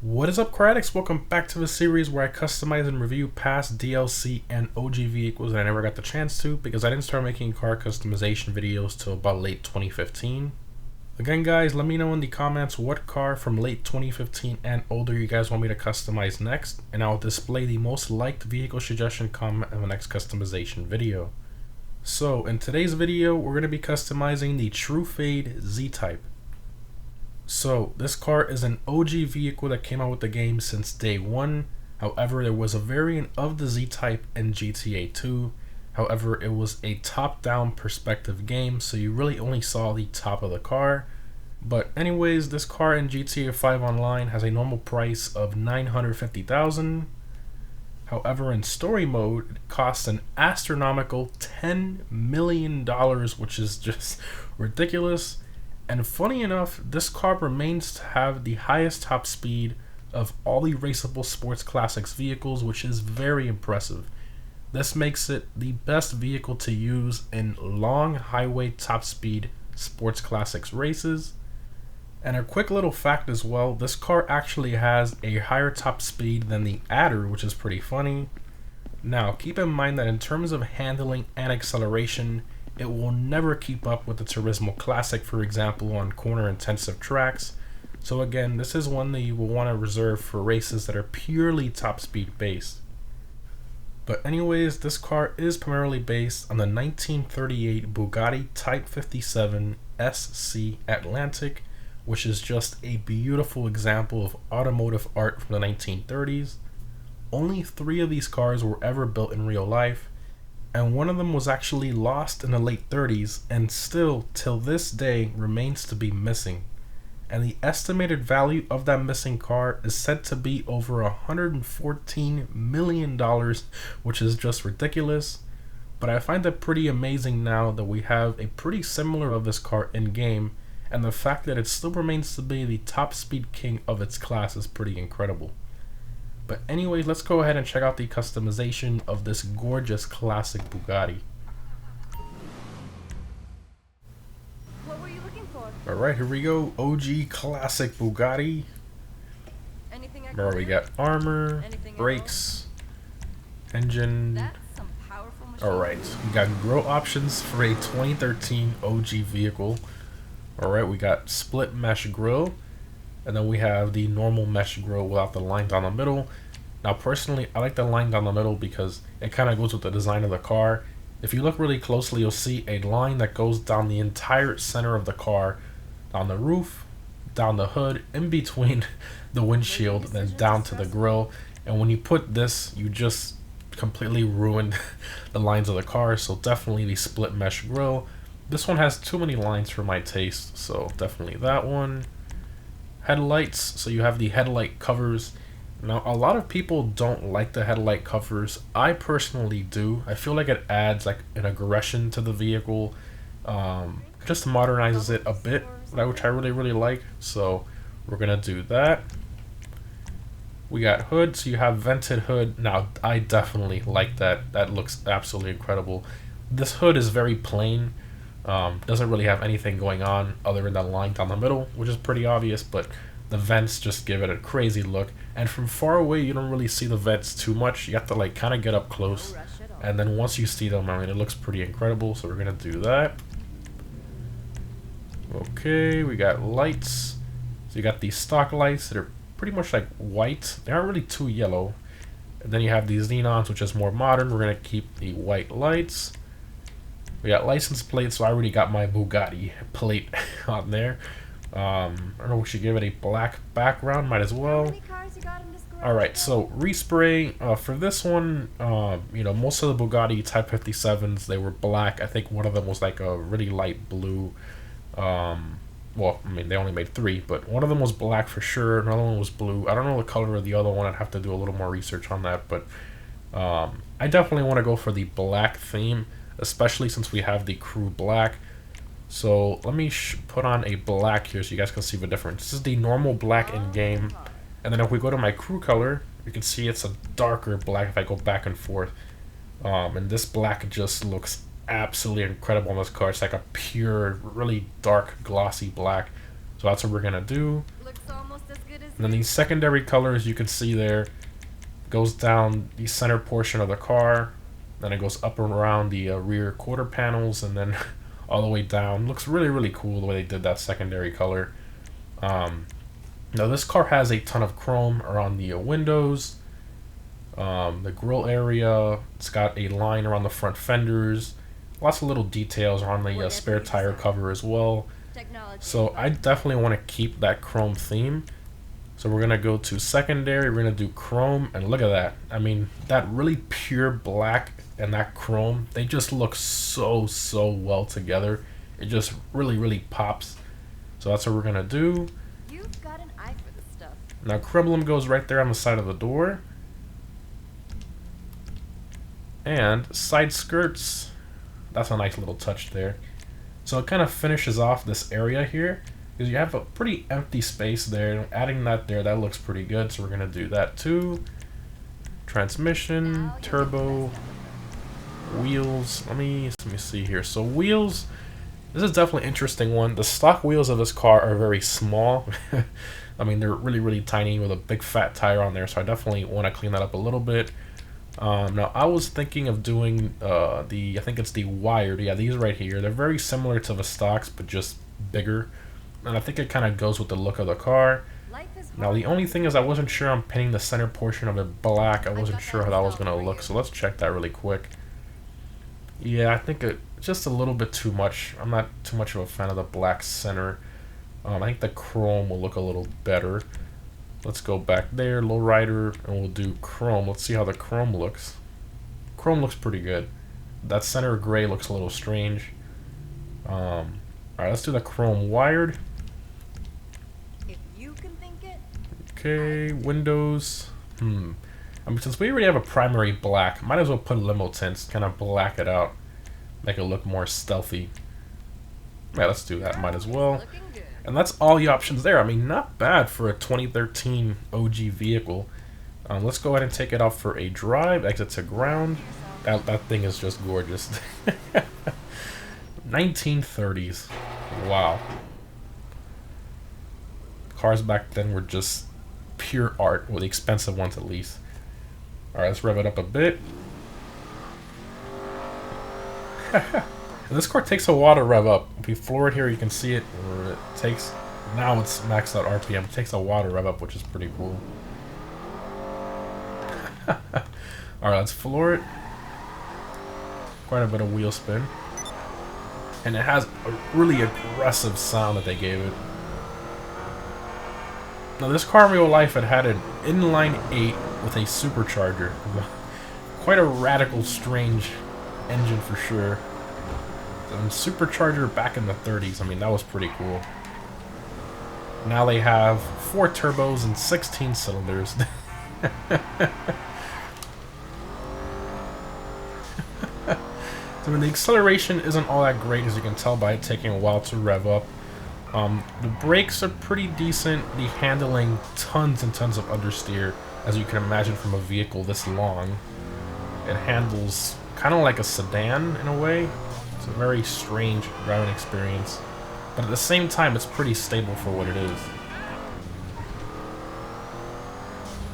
What is up, Critics? Welcome back to the series where I customize and review past DLC and OG vehicles that I never got the chance to because I didn't start making car customization videos till about late 2015. Again, guys, let me know in the comments what car from late 2015 and older you guys want me to customize next, and I'll display the most liked vehicle suggestion comment in the next customization video. So, in today's video, we're going to be customizing the Truffade Z-Type. So, this car is an OG vehicle that came out with the game since day one. However, there was a variant of the Z-Type in GTA 2. However, it was a top-down perspective game, so you really only saw the top of the car. But anyways, this car in GTA 5 Online has a normal price of $950,000. However, in story mode, it costs an astronomical $10 million, which is just ridiculous. And funny enough, this car remains to have the highest top speed of all the raceable sports classics vehicles, which is very impressive. This makes it the best vehicle to use in long highway top speed sports classics races. And a quick little fact as well, this car actually has a higher top speed than the Adder, which is pretty funny. Now, keep in mind that in terms of handling and acceleration, it will never keep up with the Turismo Classic, for example, on corner intensive tracks. So again, this is one that you will want to reserve for races that are purely top speed based. But anyways, this car is primarily based on the 1938 Bugatti Type 57 SC Atlantic, which is just a beautiful example of automotive art from the 1930s. Only 3 of these cars were ever built in real life, and one of them was actually lost in the late 30s and still, till this day, remains to be missing. And the estimated value of that missing car is said to be over $114 million, which is just ridiculous. But I find it pretty amazing now that we have a pretty similar of this car in game, and the fact that it still remains to be the top speed king of its class is pretty incredible. But anyways, let's go ahead and check out the customization of this gorgeous classic Bugatti. What were you looking for? Alright, here we go. OG classic Bugatti. Anything Where we got armor, brakes, engine. That's some powerful machine. Alright, we got grille options for a 2013 OG vehicle. Alright, we got split mesh grille. And then we have the normal mesh grille without the line down the middle. Now personally, I like the line down the middle because it kind of goes with the design of the car. If you look really closely, you'll see a line that goes down the entire center of the car, down the roof, down the hood, in between the windshield, then down to the grille. And when you put this, you just completely ruin the lines of the car. So definitely the split mesh grille. This one has too many lines for my taste, so definitely that one. Headlights, so you have the headlight covers. Now, a lot of people don't like the headlight covers. I personally do. I feel like it adds like an aggression to the vehicle, just modernizes it a bit, which I really like. So we're gonna do that. We got hood, so you have vented hood. Now, I definitely like that. That looks absolutely incredible. This hood is very plain. Doesn't really have anything going on other than that line down the middle, which is pretty obvious, but the vents just give it a crazy look. And from far away, you don't really see the vents too much. You have to like kind of get up close, and then once you see them, I mean, it looks pretty incredible. So we're gonna do that. Okay, we got lights. So you got these stock lights that are pretty much like white. They aren't really too yellow. And then you have these xenons, which is more modern. We're gonna keep the white lights. We got license plates, so I already got my Bugatti plate on there. I don't know, we should give it a black background, might as well. Alright, so respray, for this one, you know, most of the Bugatti Type 57s, they were black. I think one of them was like a really light blue. Well, I mean, they only made 3, but one of them was black for sure, another one was blue. I don't know the color of the other one, I'd have to do a little more research on that, but I definitely want to go for the black theme, especially since we have the crew black. So let me put on a black here so you guys can see the difference. This is the normal black in game, and then if we go to my crew color, you can see it's a darker black if I go back and forth. And this black just looks absolutely incredible on this car. It's like a pure, really dark, glossy black. So that's what we're gonna do. Looks almost as good as And then these secondary colors you can see there goes down the center portion of the car, then it goes up and around the rear quarter panels, and then all the way down. Looks really, really cool the way they did that secondary color. Now this car has a ton of chrome around the windows, the grille area. It's got a line around the front fenders. Lots of little details on the spare tire cover as well. So I definitely want to keep that chrome theme. So we're going to go to secondary, we're going to do chrome, and look at that. I mean, that really pure black and that chrome, they just look so, so well together. It just really, really pops. So that's what we're going to do. You've got an eye for this stuff. Now Criblum goes right there on the side of the door. And side skirts, that's a nice little touch there. So it kind of finishes off this area here, because you have a pretty empty space there. Adding that there, that looks pretty good, so we're going to do that too. Transmission, turbo, wheels. Let me see here. So wheels, this is definitely an interesting one. The stock wheels of this car are very small. I mean, they're really, really tiny with a big fat tire on there, so I definitely want to clean that up a little bit. Now I was thinking of doing I think it's the wired. Yeah, these right here. They're very similar to the stocks, but just bigger. And I think it kind of goes with the look of the car. Now the only thing is I wasn't sure on painting the center portion of it black. I wasn't sure how that was going to look, so let's check that really quick. Yeah, I think it's just a little bit too much. I'm not too much of a fan of the black center. I think the chrome will look a little better. Let's go back there, lowrider, and we'll do chrome. Let's see how the chrome looks. Chrome looks pretty good. That center gray looks a little strange. Alright, let's do the chrome wired. Okay, windows. I mean, since we already have a primary black, might as well put limo tints, kind of black it out, make it look more stealthy. Yeah, let's do that, might as well. And that's all the options there. I mean, not bad for a 2013 OG vehicle. Let's go ahead and take it out for a drive, exit to ground. That thing is just gorgeous. 1930s. Wow. Cars back then were just pure art, well, the expensive ones at least. Alright, let's rev it up a bit. And this car takes a while to rev up. If you floor it here, you can see it. It takes, now it's maxed out RPM. It takes a while to rev up, which is pretty cool. Alright, let's floor it. Quite a bit of wheel spin. And it has a really aggressive sound that they gave it. Now this car in real life had an inline 8 with a supercharger. Quite a radical, strange engine for sure. And supercharger back in the 30s, I mean, that was pretty cool. Now they have 4 turbos and 16 cylinders. I mean, the acceleration isn't all that great, as you can tell by it taking a while to rev up. The brakes are pretty decent. The handling, tons and tons of understeer, as you can imagine from a vehicle this long. It handles kind of like a sedan in a way. It's a very strange driving experience, but at the same time, it's pretty stable for what it is.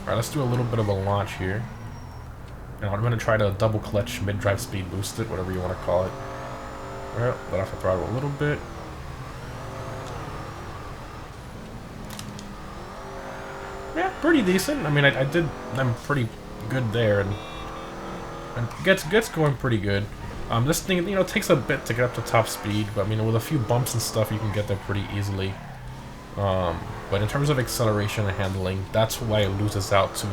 Alright, let's do a little bit of a launch here. Now I'm going to try to double clutch mid-drive speed boost it, whatever you want to call it. Alright, let off the throttle a little bit. Yeah, pretty decent. I mean, I'm pretty good there, and gets going pretty good. This thing, you know, takes a bit to get up to top speed, but I mean, with a few bumps and stuff, you can get there pretty easily. But in terms of acceleration and handling, that's why it loses out to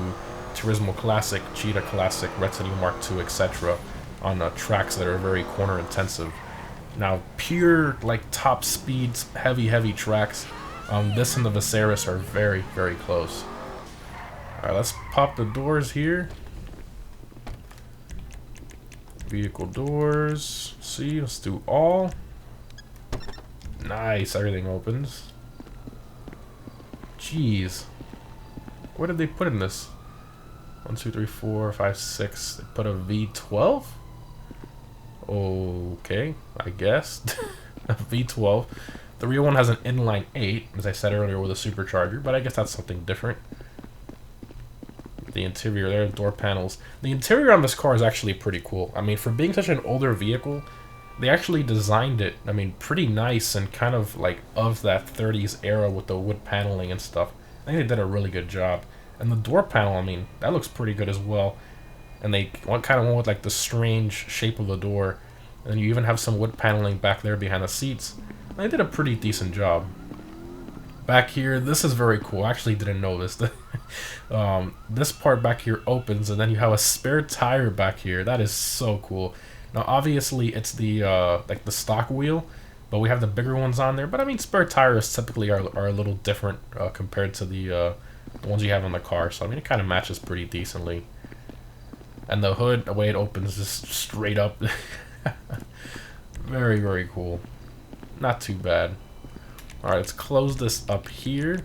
Turismo Classic, Cheetah Classic, Red City Mark II, etc. on tracks that are very corner intensive. Now, pure like top speeds, heavy tracks, this and the Viceris are very, very close. Alright, let's pop the doors here. Vehicle doors. See, let's do all. Nice, everything opens. Jeez. What did they put in this? 1, 2, 3, 4, 5, 6. They put a V12? Okay, I guess. A V12. The real one has an inline 8, as I said earlier, with a supercharger, but I guess that's something different. The interior there, door panels. The interior on this car is actually pretty cool. I mean, for being such an older vehicle, they actually designed it, I mean, pretty nice and kind of like of that 30s era with the wood paneling and stuff. I think they did a really good job. And the door panel, I mean, that looks pretty good as well. And they kind of went with like the strange shape of the door. And you even have some wood paneling back there behind the seats. And they did a pretty decent job. Back here, this is very cool. I actually didn't know this. This part back here opens, and then you have a spare tire back here. That is so cool. Now, obviously, it's the like the stock wheel, but we have the bigger ones on there. But I mean, spare tires typically are a little different compared to the ones you have on the car. So I mean, it kind of matches pretty decently. And the hood, the way it opens, just straight up. Very, very cool. Not too bad. Alright, let's close this up here.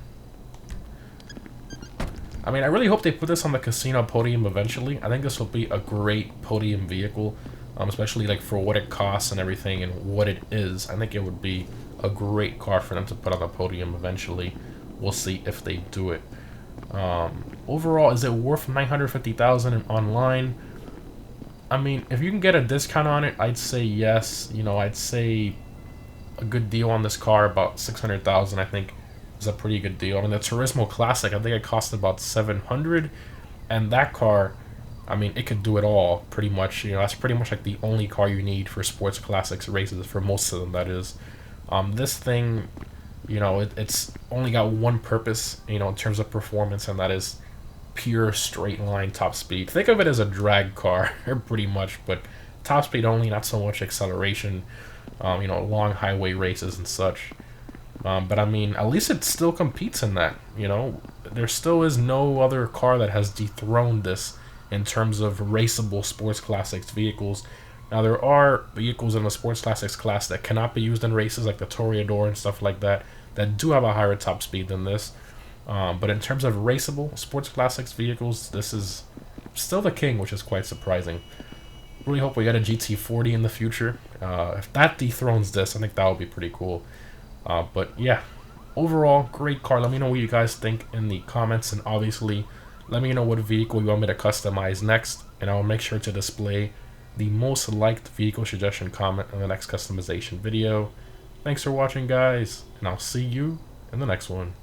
I mean, I really hope they put this on the casino podium eventually. I think this will be a great podium vehicle, especially like for what it costs and everything and what it is. I think it would be a great car for them to put on the podium eventually. We'll see if they do it. Overall, is it worth $950,000 online? I mean, if you can get a discount on it, I'd say yes. You know, I'd say a good deal on this car, about $600,000, I think, is a pretty good deal. I mean, the Turismo Classic, I think it cost about $700, and that car, I mean, it could do it all, pretty much. You know, that's pretty much like the only car you need for sports classics races, for most of them, that is. This thing, you know, it's only got one purpose, you know, in terms of performance, and that is pure straight line top speed. Think of it as a drag car, pretty much, but top speed only, not so much acceleration. You know, long highway races and such. But I mean, at least it still competes in that, you know. There still is no other car that has dethroned this in terms of raceable sports classics vehicles. Now, there are vehicles in the sports classics class that cannot be used in races, like the Toreador and stuff like that, that do have a higher top speed than this. But in terms of raceable sports classics vehicles, this is still the king, which is quite surprising. Really hope we get a GT40 in the future. If that dethrones this, I think that would be pretty cool. But yeah, overall, great car. Let me know what you guys think in the comments, and obviously, let me know what vehicle you want me to customize next, and I will make sure to display the most liked vehicle suggestion comment in the next customization video. Thanks for watching, guys, and I'll see you in the next one.